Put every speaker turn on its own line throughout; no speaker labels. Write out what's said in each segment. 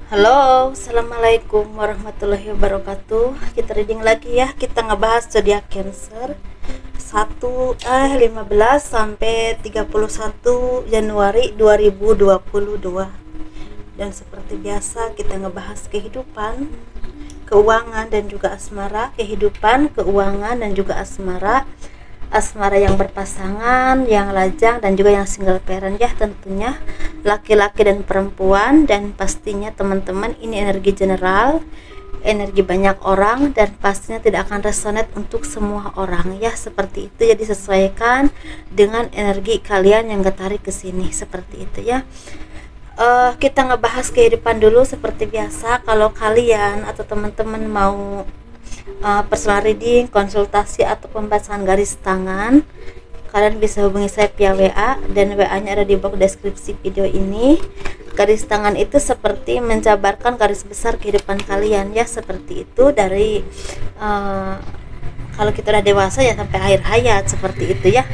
Halo, assalamualaikum warahmatullahi wabarakatuh. Kita reading lagi ya. Kita ngebahas zodiak Cancer 15 sampai 31 Januari 2022. Dan seperti biasa kita ngebahas kehidupan, keuangan dan juga asmara, kehidupan, keuangan dan juga asmara. Asmara yang berpasangan, yang lajang dan juga yang single parent ya, tentunya laki-laki dan perempuan. Dan pastinya teman-teman ini energi general, energi banyak orang, dan pastinya tidak akan resonate untuk semua orang ya, seperti itu. Jadi sesuaikan dengan energi kalian yang ketarik ke sini, seperti itu ya. Kita ngebahas kehidupan dulu seperti biasa. Kalau kalian atau teman-teman mau personal reading, konsultasi atau pembahasan garis tangan, kalian bisa hubungi saya via WA, dan WA-nya ada di box deskripsi video ini. Garis tangan itu seperti menjabarkan garis besar kehidupan kalian ya, seperti itu. Dari kalau kita udah dewasa ya sampai akhir hayat, seperti itu ya.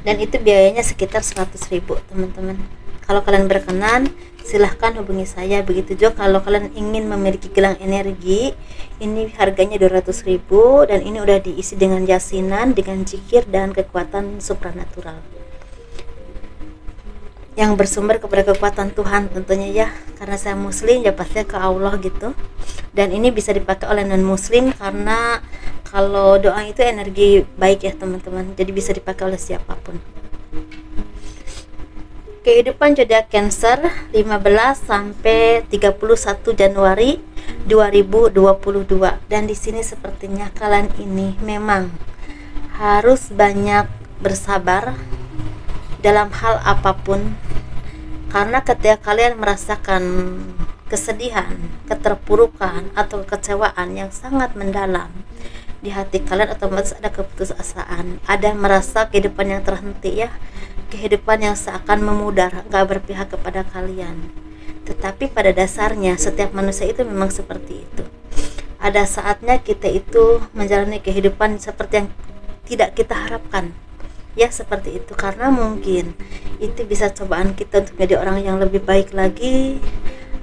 Dan itu biayanya sekitar 100.000 teman-teman. Kalau kalian berkenan, silahkan hubungi saya. Begitu juga kalau kalian ingin memiliki gelang energi, ini harganya 200.000, dan ini udah diisi dengan yasinan, dengan zikir dan kekuatan supranatural yang bersumber kepada kekuatan Tuhan tentunya ya. Karena saya muslim ya pasti ke Allah gitu. Dan ini bisa dipakai oleh non muslim, karena kalau doa itu energi baik ya teman-teman, jadi bisa dipakai oleh siapapun. Kehidupan zodiak Cancer 15 sampai 31 Januari 2022. Dan di sini sepertinya kalian ini memang harus banyak bersabar dalam hal apapun, karena ketika kalian merasakan kesedihan, keterpurukan atau kekecewaan yang sangat mendalam di hati kalian, otomatis ada keputusasaan, ada merasa kehidupan yang terhenti ya, kehidupan yang seakan memudar, gak berpihak kepada kalian. Tetapi pada dasarnya setiap manusia itu memang seperti itu. Ada saatnya kita itu menjalani kehidupan seperti yang tidak kita harapkan ya, seperti itu. Karena mungkin itu bisa cobaan kita untuk menjadi orang yang lebih baik lagi,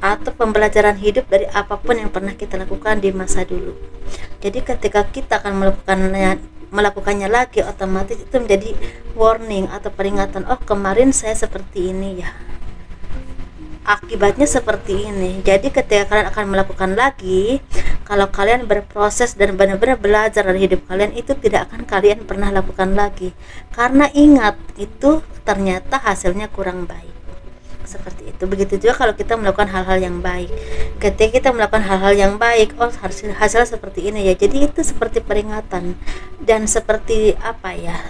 atau pembelajaran hidup dari apapun yang pernah kita lakukan di masa dulu. Jadi ketika kita akan melakukannya lagi, otomatis itu menjadi warning atau peringatan, oh kemarin saya seperti ini ya, akibatnya seperti ini. Jadi ketika kalian akan melakukan lagi, kalau kalian berproses dan benar-benar belajar dari hidup kalian, itu tidak akan kalian pernah lakukan lagi, karena ingat itu ternyata hasilnya kurang baik, seperti itu. Begitu juga kalau kita melakukan hal-hal yang baik, ketika kita melakukan hal-hal yang baik, oh hasilnya seperti ini ya, jadi itu seperti peringatan dan seperti apa ya,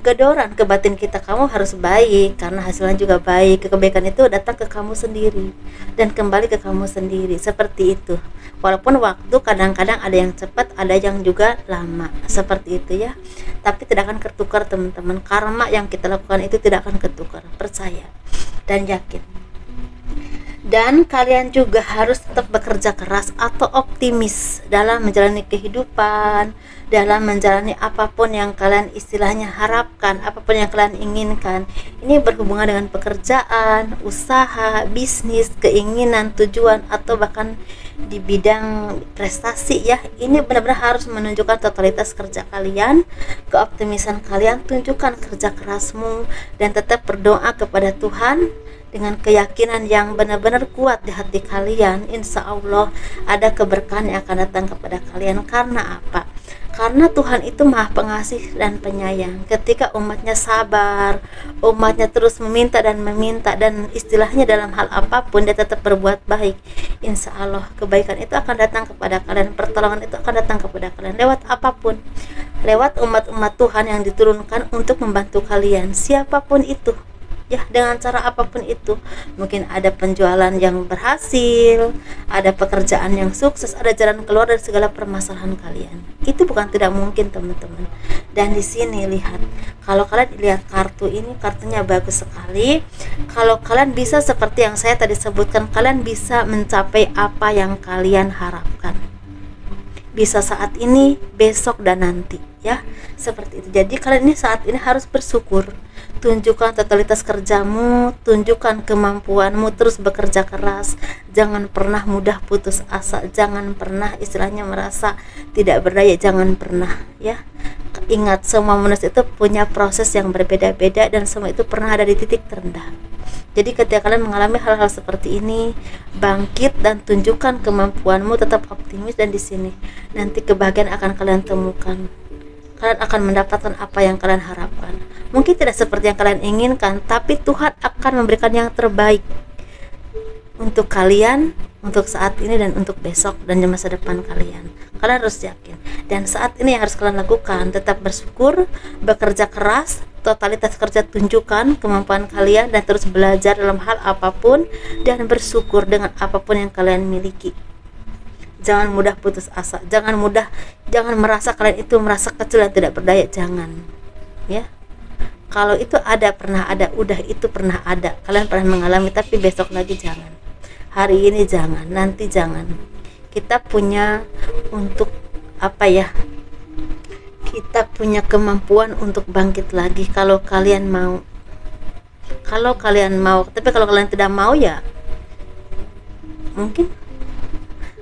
gedoran ke batin kita, kamu harus baik karena hasilnya juga baik. Kebaikan itu datang ke kamu sendiri dan kembali ke kamu sendiri, seperti itu. Walaupun waktu kadang-kadang ada yang cepat, ada yang juga lama, seperti itu ya. Tapi tidak akan ketukar teman-teman. Karma yang kita lakukan itu tidak akan ketukar, percaya dan yakin. Dan kalian juga harus tetap bekerja keras atau optimis dalam menjalani kehidupan, dalam menjalani apapun yang kalian istilahnya harapkan, apapun yang kalian inginkan. Ini berhubungan dengan pekerjaan, usaha, bisnis, keinginan, tujuan, atau bahkan di bidang prestasi ya. Ini benar-benar harus menunjukkan totalitas kerja kalian, keoptimisan kalian, tunjukkan kerja kerasmu, dan tetap berdoa kepada Tuhan dengan keyakinan yang benar-benar kuat di hati kalian. Insya Allah ada keberkahan yang akan datang kepada kalian. Karena apa? Karena Tuhan itu maha pengasih dan penyayang. Ketika umatnya sabar, umatnya terus meminta dan istilahnya dalam hal apapun dia tetap berbuat baik, insya Allah kebaikan itu akan datang kepada kalian, pertolongan itu akan datang kepada kalian lewat apapun, lewat umat-umat Tuhan yang diturunkan untuk membantu kalian, siapapun itu ya, dengan cara apapun itu. Mungkin ada penjualan yang berhasil, ada pekerjaan yang sukses, ada jalan keluar dari segala permasalahan kalian. Itu bukan tidak mungkin teman-teman. Dan di sini lihat, kalau kalian lihat kartu ini, kartunya bagus sekali. Kalau kalian bisa seperti yang saya tadi sebutkan, kalian bisa mencapai apa yang kalian harapkan. bisa saat ini, besok, dan nanti, ya seperti itu. Jadi kalian ini saat ini harus bersyukur, tunjukkan totalitas kerjamu, tunjukkan kemampuanmu, terus bekerja keras, jangan pernah mudah putus asa, jangan pernah istilahnya merasa tidak berdaya, jangan pernah, ya. Ingat, semua manusia itu punya proses yang berbeda-beda dan semua itu pernah ada di titik terendah. Jadi ketika kalian mengalami hal-hal seperti ini, bangkit dan tunjukkan kemampuanmu, tetap optimis, dan di sini nanti kebahagiaan akan kalian temukan. Kalian akan mendapatkan apa yang kalian harapkan. Mungkin tidak seperti yang kalian inginkan, tapi Tuhan akan memberikan yang terbaik untuk kalian, untuk saat ini dan untuk besok dan di masa depan kalian. Kalian harus yakin. Dan saat ini yang harus kalian lakukan, tetap bersyukur, bekerja keras, totalitas kerja tunjukkan kemampuan kalian, dan terus belajar dalam hal apapun dan bersyukur dengan apapun yang kalian miliki. Jangan mudah putus asa, jangan merasa kalian itu merasa kecil dan tidak berdaya, jangan, ya. Kalau itu pernah ada, udah itu pernah ada, kalian pernah mengalami, tapi besok lagi jangan, hari ini jangan, nanti jangan. Kita punya untuk kita punya kemampuan untuk bangkit lagi kalau kalian mau. Tapi kalau kalian tidak mau, ya mungkin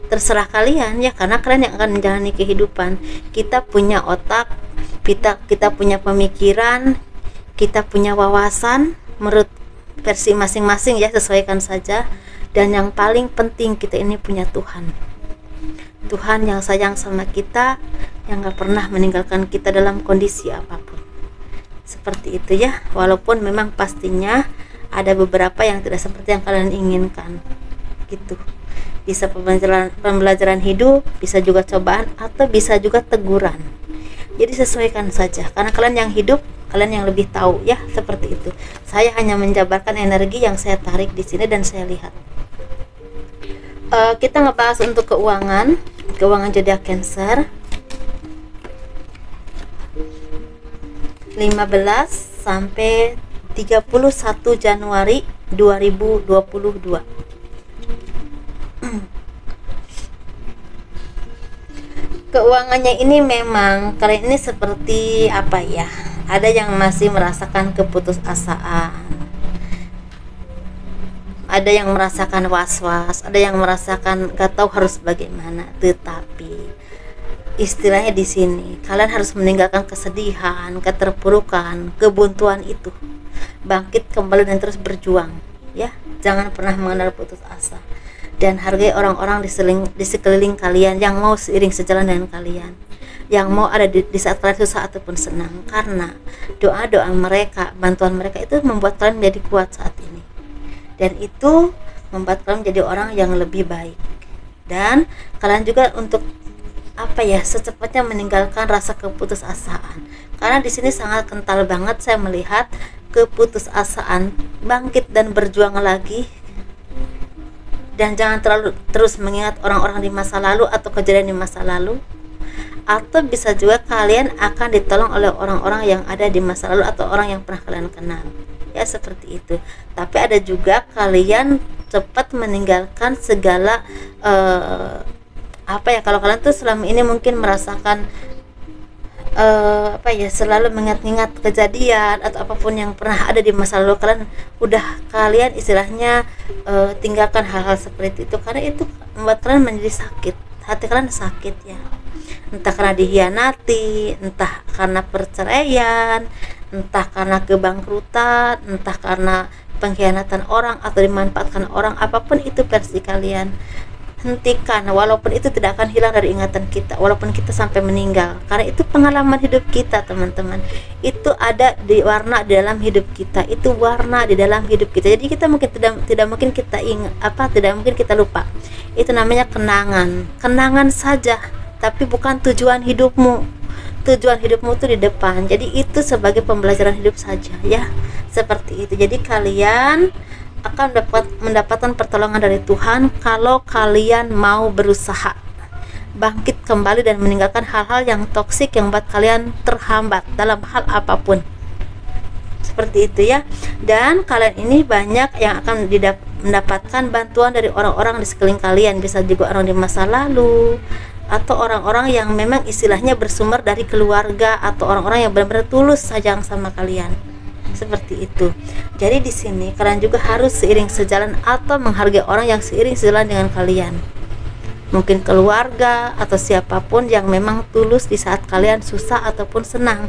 terserah kalian, ya, karena kalian yang akan menjalani kehidupan. Kita punya otak, kita punya pemikiran, kita punya wawasan menurut versi masing-masing, ya, sesuaikan saja. Dan yang paling penting, kita ini punya Tuhan yang sayang sama kita, yang gak pernah meninggalkan kita dalam kondisi apapun. Seperti itu, ya. Walaupun memang pastinya ada beberapa yang tidak seperti yang kalian inginkan, gitu. Bisa pembelajaran hidup, bisa juga cobaan, atau bisa juga teguran. Jadi sesuaikan saja, karena kalian yang hidup, kalian yang lebih tahu, ya, seperti itu. Saya hanya menjabarkan energi yang saya tarik di sini dan saya lihat. Kita ngebahas untuk keuangan zodiak Cancer 15 sampai 31 Januari 2022. Keuangannya ini memang kalian ini seperti apa, ya? Ada yang masih merasakan keputusasaan, ada yang merasakan was-was, ada yang merasakan gak tahu harus bagaimana. Tetapi istilahnya di sini kalian harus meninggalkan kesedihan, keterpurukan, kebuntuan itu, bangkit kembali dan terus berjuang, ya. Jangan pernah mengenal putus asa, dan hargai orang-orang di sekeliling kalian yang mau seiring sejalan dengan kalian, yang mau ada di saat kalian susah ataupun senang, karena doa-doa mereka, bantuan mereka itu membuat kalian menjadi kuat saat ini, dan itu membuat kalian menjadi orang yang lebih baik. Dan kalian juga untuk secepatnya meninggalkan rasa keputusasaan, karena di sini sangat kental banget saya melihat keputusasaan. Bangkit dan berjuang lagi, dan jangan terlalu terus mengingat orang-orang di masa lalu atau kejadian di masa lalu, atau bisa juga kalian akan ditolong oleh orang-orang yang ada di masa lalu atau orang yang pernah kalian kenal, ya, seperti itu. Tapi ada juga kalian cepat meninggalkan segala kalau kalian tuh selama ini mungkin merasakan selalu mengingat-ingat kejadian atau apapun yang pernah ada di masa lalu, kalian istilahnya tinggalkan hal-hal seperti itu, karena itu membuat kalian menjadi sakit, hati kalian sakit, ya. Entah karena dihianati, entah karena perceraian, entah karena kebangkrutan, entah karena pengkhianatan orang atau dimanfaatkan orang, apapun itu versi kalian, hentikan. Walaupun itu tidak akan hilang dari ingatan kita, walaupun kita sampai meninggal, karena itu pengalaman hidup kita, teman-teman. Itu ada di warna di dalam hidup kita, itu warna di dalam hidup kita. Jadi kita mungkin tidak mungkin kita tidak mungkin kita lupa. Itu namanya kenangan saja, tapi bukan tujuan hidupmu. Tujuan hidupmu itu di depan. Jadi itu sebagai pembelajaran hidup saja, ya, seperti itu. Jadi kalian akan mendapatkan pertolongan dari Tuhan kalau kalian mau berusaha bangkit kembali dan meninggalkan hal-hal yang toksik yang buat kalian terhambat dalam hal apapun, seperti itu, ya. Dan kalian ini banyak yang akan mendapatkan bantuan dari orang-orang di sekeliling kalian, bisa juga orang di masa lalu, atau orang-orang yang memang istilahnya bersumber dari keluarga atau orang-orang yang benar-benar tulus sayang sama kalian. Seperti itu. Jadi di sini kalian juga harus seiring sejalan atau menghargai orang yang seiring sejalan dengan kalian. Mungkin keluarga atau siapapun yang memang tulus di saat kalian susah ataupun senang.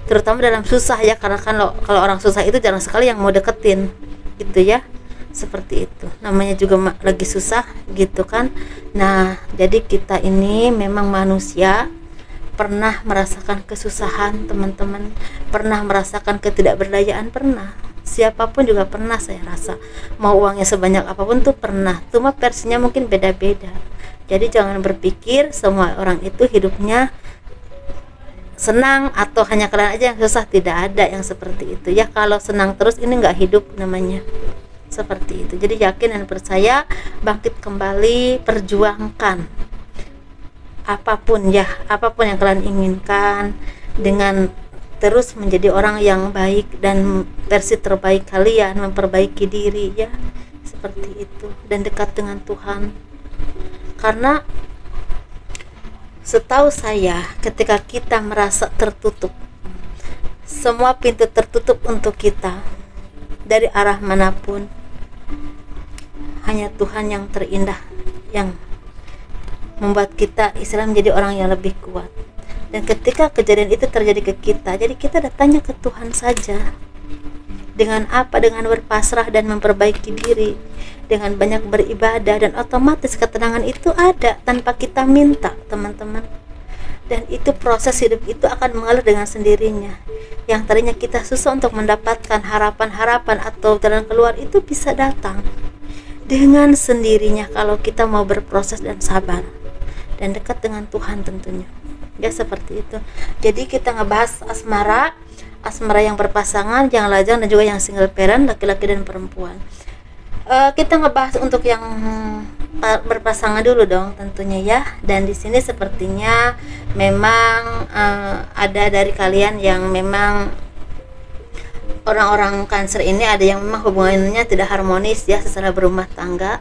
Terutama dalam susah ya, karena kan kalau orang susah itu jarang sekali yang mau deketin gitu ya. Seperti itu, namanya juga lagi susah gitu kan. Nah, jadi kita ini memang manusia, pernah merasakan kesusahan teman-teman, pernah merasakan ketidakberdayaan, pernah. Siapapun juga pernah, saya rasa. Mau uangnya sebanyak apapun tuh pernah, cuma versinya mungkin beda-beda. Jadi jangan berpikir semua orang itu hidupnya senang atau hanya kalian aja yang susah. Tidak ada yang seperti itu ya. Kalau senang terus ini nggak hidup namanya. Seperti itu. Jadi yakin dan percaya, bangkit kembali, perjuangkan apapun ya, apapun yang kalian inginkan, dengan terus menjadi orang yang baik dan versi terbaik kalian, memperbaiki diri ya, seperti itu, dan dekat dengan Tuhan. Karena setahu saya, ketika kita merasa tertutup, semua pintu tertutup untuk kita dari arah manapun, hanya Tuhan yang terindah yang membuat kita Islam menjadi orang yang lebih kuat. Dan ketika kejadian itu terjadi ke kita, jadi kita datangnya ke Tuhan saja. Dengan apa? Dengan berpasrah dan memperbaiki diri, dengan banyak beribadah, dan otomatis ketenangan itu ada tanpa kita minta, teman-teman. Dan itu proses hidup itu akan mengalir dengan sendirinya. Yang tadinya kita susah untuk mendapatkan harapan-harapan atau jalan keluar, itu bisa datang dengan sendirinya kalau kita mau berproses dan sabar dan dekat dengan Tuhan tentunya ya, seperti itu. Jadi kita ngebahas asmara yang berpasangan, yang lajang, dan juga yang single parent, laki-laki dan perempuan. Kita ngebahas untuk yang berpasangan dulu dong tentunya ya. Dan di sini sepertinya memang ada dari kalian yang memang orang-orang Cancer ini, ada yang memang hubungannya tidak harmonis ya secara berumah tangga,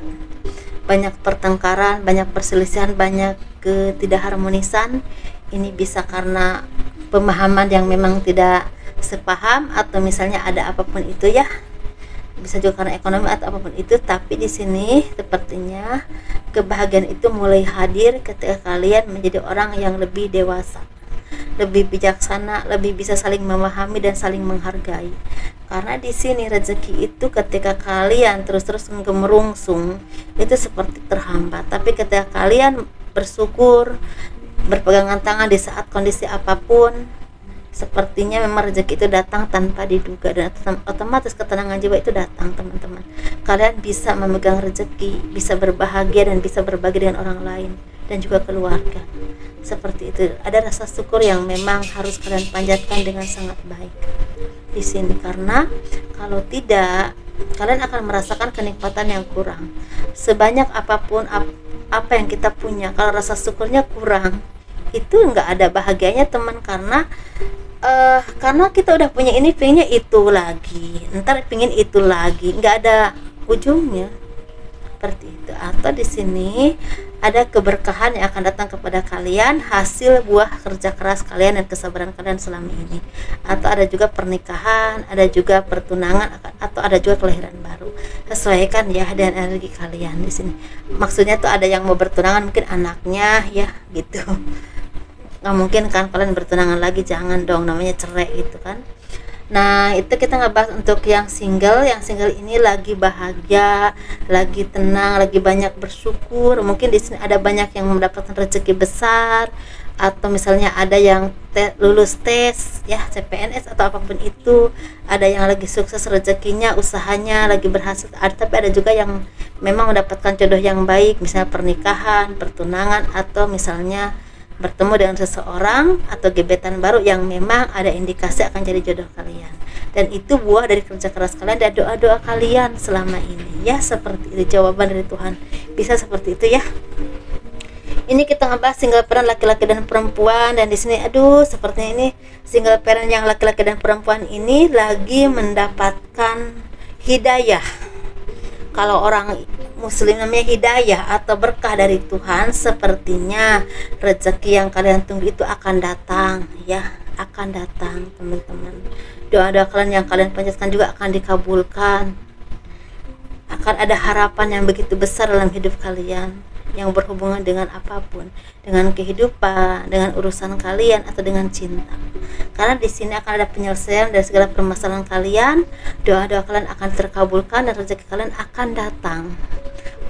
banyak pertengkaran, banyak perselisihan, banyak ketidakharmonisan. Ini bisa karena pemahaman yang memang tidak sepaham, atau misalnya ada apapun itu ya, bisa juga karena ekonomi atau apapun itu. Tapi di sini sepertinya kebahagiaan itu mulai hadir ketika kalian menjadi orang yang lebih dewasa, lebih bijaksana, lebih bisa saling memahami dan saling menghargai. Karena di sini rezeki itu ketika kalian terus-terus gemerungsung itu seperti terhambat. Tapi ketika kalian bersyukur, berpegangan tangan di saat kondisi apapun, sepertinya memang rezeki itu datang tanpa diduga, dan otomatis ketenangan jiwa itu datang, teman-teman. Kalian bisa memegang rezeki, bisa berbahagia dan bisa berbagi dengan orang lain dan juga keluarga. Seperti itu. Ada rasa syukur yang memang harus kalian panjatkan dengan sangat baik di sini, karena kalau tidak, kalian akan merasakan kenikmatan yang kurang. Sebanyak apapun apa yang kita punya, kalau rasa syukurnya kurang, itu nggak ada bahagianya, teman. Karena kita udah punya ini, pengennya itu lagi, ntar pengen itu lagi, nggak ada ujungnya. Seperti itu. Atau di sini ada keberkahan yang akan datang kepada kalian, hasil buah kerja keras kalian dan kesabaran kalian selama ini. Atau ada juga pernikahan, ada juga pertunangan, atau ada juga kelahiran baru. Sesuaikan ya dengan energi kalian di sini. Maksudnya tuh ada yang mau bertunangan, mungkin anaknya ya gitu. Nggak mungkin kan kalian bertunangan lagi, jangan dong, namanya cerai gitu kan. Nah, itu kita ngebahas untuk yang single. Yang single ini lagi bahagia, lagi tenang, lagi banyak bersyukur. Mungkin di sini ada banyak yang mendapatkan rezeki besar, atau misalnya ada yang lulus tes ya, CPNS atau apapun itu. Ada yang lagi sukses rezekinya, usahanya lagi berhasil. Tapi ada juga yang memang mendapatkan jodoh yang baik, misalnya pernikahan, pertunangan, atau misalnya bertemu dengan seseorang atau gebetan baru yang memang ada indikasi akan jadi jodoh kalian. Dan itu buah dari kerja keras kalian dan doa-doa kalian selama ini ya. Seperti itu jawaban dari Tuhan, bisa seperti itu ya. Ini kita ngebahas single parent laki-laki dan perempuan. Dan di sini sepertinya ini single parent yang laki-laki dan perempuan ini lagi mendapatkan hidayah. Kalau orang muslim, namanya hidayah atau berkah dari Tuhan, sepertinya rezeki yang kalian tunggu itu akan datang ya, akan datang teman-teman. Doa-doa kalian yang kalian panjatkan juga akan dikabulkan. Akan ada harapan yang begitu besar dalam hidup kalian yang berhubungan dengan apapun, dengan kehidupan, dengan urusan kalian atau dengan cinta. Karena di sini akan ada penyelesaian dari segala permasalahan kalian, doa-doa kalian akan terkabulkan dan rezeki kalian akan datang.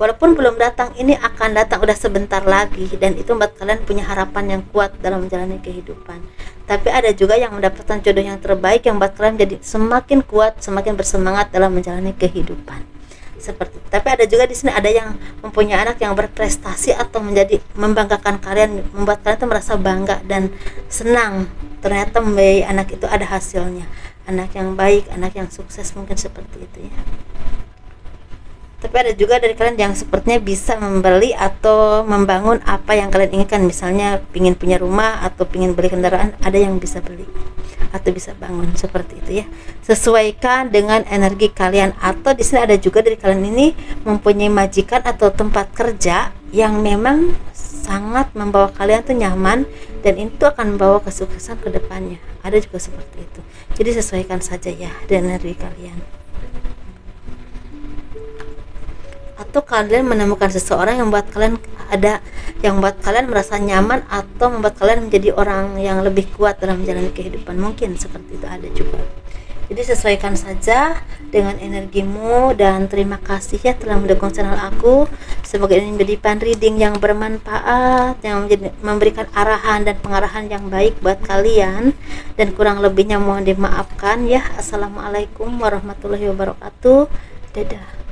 Walaupun belum datang, ini akan datang udah sebentar lagi, dan itu membuat kalian punya harapan yang kuat dalam menjalani kehidupan. Tapi ada juga yang mendapatkan jodoh yang terbaik yang membuat kalian jadi semakin kuat, semakin bersemangat dalam menjalani kehidupan. Seperti itu. Tapi ada juga di sini ada yang mempunyai anak yang berprestasi atau menjadi membanggakan kalian, membuat kalian tuh merasa bangga dan senang. Ternyata membiayai anak itu ada hasilnya, anak yang baik, anak yang sukses, mungkin seperti itu ya. Tapi ada juga dari kalian yang sepertinya bisa membeli atau membangun apa yang kalian inginkan, misalnya pingin punya rumah atau pingin beli kendaraan, ada yang bisa beli atau bisa bangun seperti itu ya. Sesuaikan dengan energi kalian. Atau di sini ada juga dari kalian ini mempunyai majikan atau tempat kerja yang memang sangat membawa kalian tuh nyaman, dan itu akan membawa kesuksesan ke depannya. Ada juga seperti itu. Jadi sesuaikan saja ya dengan energi kalian. Atau kalian menemukan seseorang yang membuat kalian membuat kalian merasa nyaman atau membuat kalian menjadi orang yang lebih kuat dalam menjalani kehidupan, mungkin seperti itu ada juga. Jadi sesuaikan saja dengan energimu, dan terima kasih ya telah mendukung channel aku. Semoga ini menjadi pan reading yang bermanfaat, yang memberikan arahan dan pengarahan yang baik buat kalian, dan kurang lebihnya mohon dimaafkan ya. Assalamualaikum warahmatullahi wabarakatuh. Dadah.